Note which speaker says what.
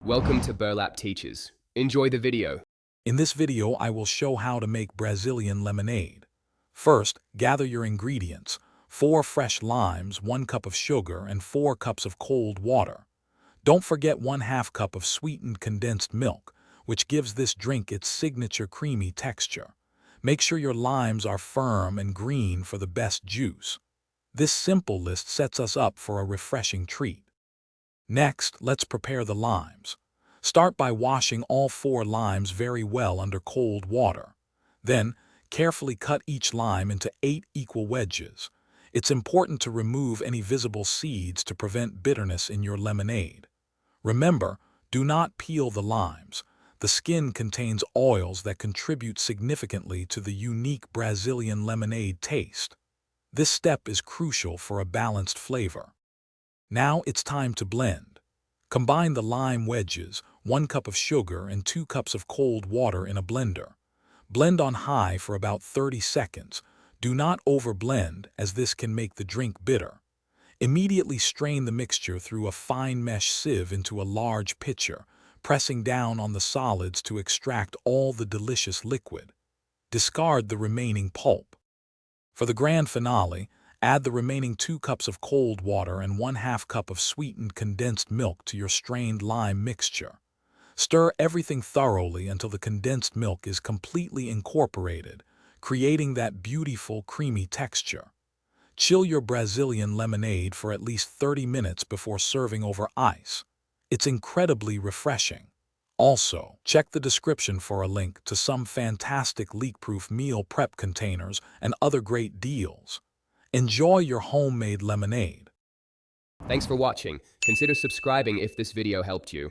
Speaker 1: Welcome to Burlap Teachers. Enjoy the video.
Speaker 2: In this video, I will show how to make Brazilian lemonade. First, gather your ingredients: 4 fresh limes, 1 cup of sugar, and 4 cups of cold water. Don't forget 1/2 cup of sweetened condensed milk, which gives this drink its signature creamy texture. Make sure your limes are firm and green for the best juice. This simple list sets us up for a refreshing treat. Next, let's prepare the limes. Start by washing all 4 limes very well under cold water. Then, carefully cut each lime into 8 equal wedges. It's important to remove any visible seeds to prevent bitterness in your lemonade. Remember, do not peel the limes. The skin contains oils that contribute significantly to the unique Brazilian lemonade taste. This step is crucial for a balanced flavor. Now it's time to blend. Combine the lime wedges, 1 cup of sugar, and 2 cups of cold water in a blender. Blend on high for about 30 seconds. Do not overblend, as this can make the drink bitter. Immediately strain the mixture through a fine mesh sieve into a large pitcher, pressing down on the solids to extract all the delicious liquid. Discard the remaining pulp. For the grand finale, add the remaining 2 cups of cold water and 1/2 cup of sweetened condensed milk to your strained lime mixture. Stir everything thoroughly until the condensed milk is completely incorporated, creating that beautiful, creamy texture. Chill your Brazilian lemonade for at least 30 minutes before serving over ice. It's incredibly refreshing. Also, check the description for a link to some fantastic leak-proof meal prep containers and other great deals. Enjoy your homemade lemonade.
Speaker 1: Thanks for watching. Consider subscribing if this video helped you.